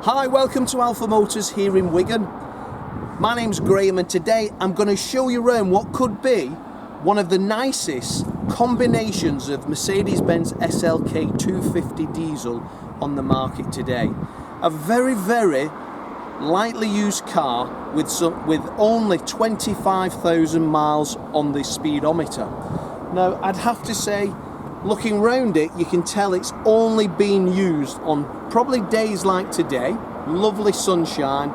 Hi, welcome to Alpha Motors here in Wigan. My name's Graham and today I'm going to show you around what could be one of the nicest combinations of Mercedes-Benz SLK 250 diesel on the market today. A very, very lightly used car with only 25,000 miles on the speedometer. Now, I'd have to say, looking round it, you can tell it's only been used on probably days like today, lovely sunshine,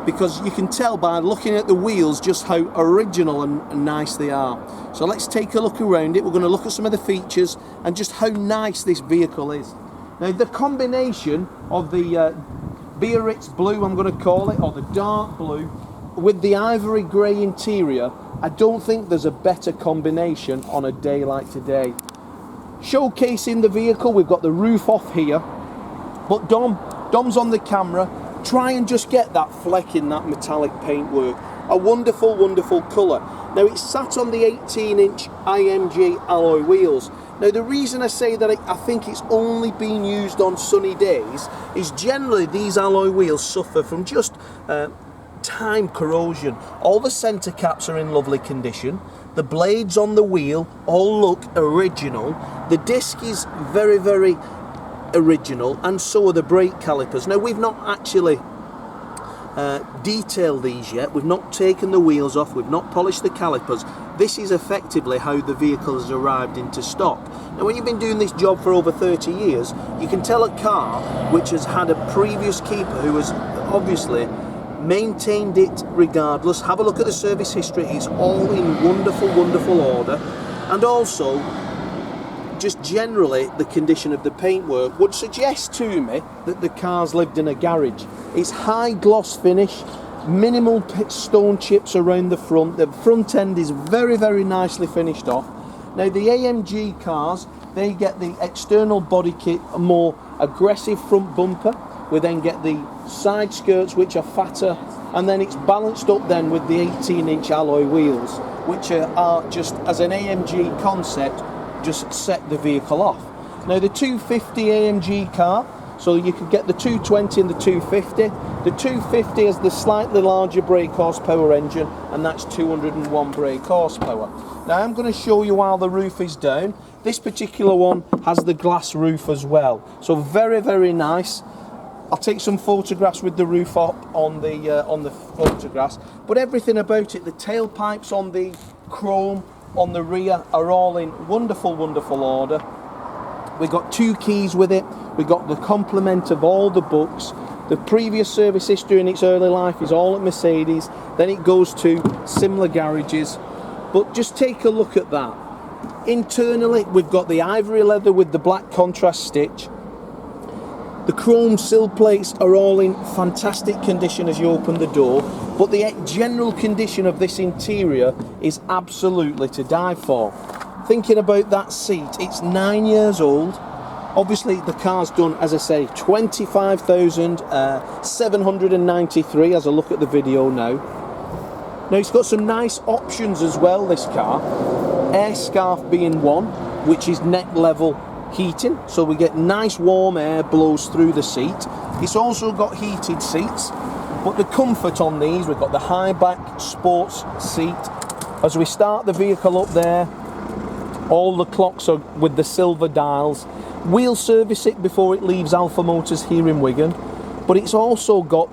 because you can tell by looking at the wheels just how original and nice they are. So let's take a look around it. We're going to look at some of the features and just how nice this vehicle is. Now, the combination of the Biarritz blue, I'm going to call it, or the dark blue, with the ivory grey interior, I don't think there's a better combination on a day like today. Showcasing the vehicle, we've got the roof off here, but Dom's on the camera. Try and just get that fleck in that metallic paintwork. A wonderful, wonderful colour. Now, it's sat on the 18-inch AMG alloy wheels. Now, the reason I say that I think it's only been used on sunny days is generally these alloy wheels suffer from just time corrosion. All the centre caps are in lovely condition. The blades on the wheel all look original. The disc is very, very original, and so are the brake calipers. Now, we've not actually detailed these yet. We've not taken the wheels off. We've not polished the calipers. This is effectively how the vehicle has arrived into stock. Now, when you've been doing this job for over 30 years, you can tell a car which has had a previous keeper who has obviously maintained it regardless. Have a look at the service history. It's all in wonderful, wonderful order. And also, just generally, the condition of the paintwork would suggest to me that the car's lived in a garage. It's high gloss finish, minimal stone chips around the front. The front end is very, very nicely finished off. Now, the AMG cars, they get the external body kit, a more aggressive front bumper. We then get the side skirts, which are fatter, and then it's balanced up then with the 18-inch alloy wheels, which are just, as an AMG concept, just set the vehicle off. Now, the 250 AMG car, so you could get the 220 and the 250. The 250 has the slightly larger brake horsepower engine, and that's 201 brake horsepower. Now, I'm going to show you while the roof is down. This particular one has the glass roof as well, so very, very nice. I'll take some photographs with the roof up on the photographs, but everything about it, the tailpipes on the chrome on the rear are all in wonderful, wonderful order. We've got 2 keys with it. We've got the complement of all the books. The previous service history in its early life is all at Mercedes. Then it goes to similar garages. But just take a look at that. Internally, we've got the ivory leather with the black contrast stitch. The chrome sill plates are all in fantastic condition as you open the door, but the general condition of this interior is absolutely to die for. Thinking about that seat, it's 9 years old. Obviously, the car's done, as I say, 25,793 as I look at the video now. Now, it's got some nice options as well, this car. Air scarf being one, which is neck level heating, so we get nice warm air blows through the seat. It's also got heated seats, but the comfort on these, we've got the high back sports seat. As we start the vehicle up there, all the clocks are with the silver dials. We'll service it before it leaves Alpha Motors here in Wigan, but it's also got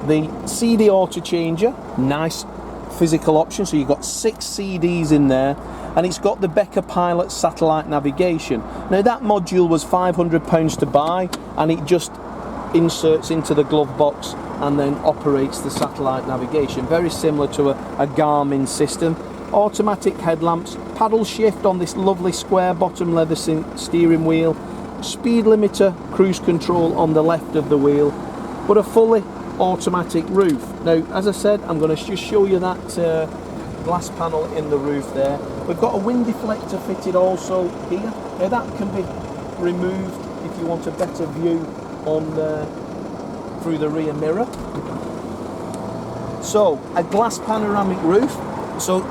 the CD auto changer, nice physical option, so you've got 6 CDs in there, and it's got the Becker Pilot satellite navigation. Now, that module was £500 to buy, and it just inserts into the glove box and then operates the satellite navigation, very similar to a Garmin system. Automatic headlamps, paddle shift on this lovely square bottom leather steering wheel, speed limiter, cruise control on the left of the wheel, but a fully automatic roof. Now, as I said, I'm going to just show you that glass panel in the roof there. We've got a wind deflector fitted also here. Now, that can be removed if you want a better view on through the rear mirror. So, a glass panoramic roof. So,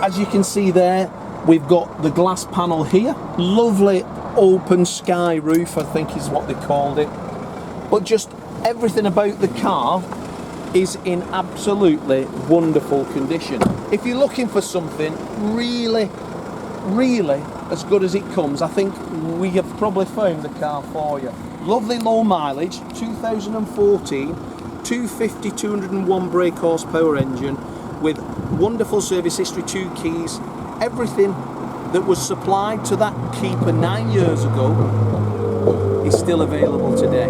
as you can see there, we've got the glass panel here. Lovely open sky roof, I think is what they called it. But just everything about the car is in absolutely wonderful condition. If you're looking for something really as good as it comes, I think we have probably found the car for you. Lovely low mileage, 2014, 250, 201 brake horsepower engine with wonderful service history, 2 keys. Everything that was supplied to that keeper 9 years ago is still available today.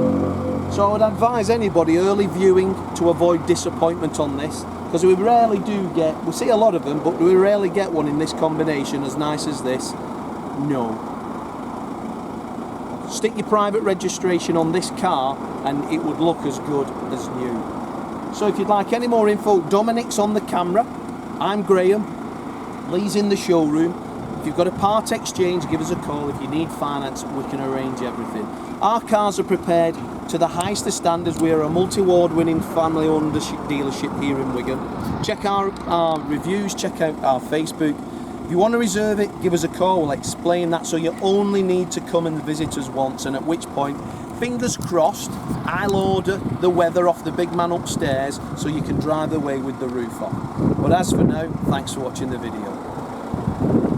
So I would advise anybody early viewing to avoid disappointment on this, because we rarely do get, we see a lot of them, but we rarely get one in this combination as nice as this. No. Stick your private registration on this car and it would look as good as new. So if you'd like any more info, Dominic's on the camera, I'm Graham, Lee's in the showroom. If you've got a part exchange, give us a call. If you need finance, we can arrange everything. Our cars are prepared to the highest of standards. We are a multi-award winning family owned dealership here in Wigan. Check our reviews, check out our Facebook. If you want to reserve it, give us a call. We'll explain that, so you only need to come and visit us once, and at which point, fingers crossed, I'll order the weather off the big man upstairs so you can drive away with the roof on. But as for now, thanks for watching the video.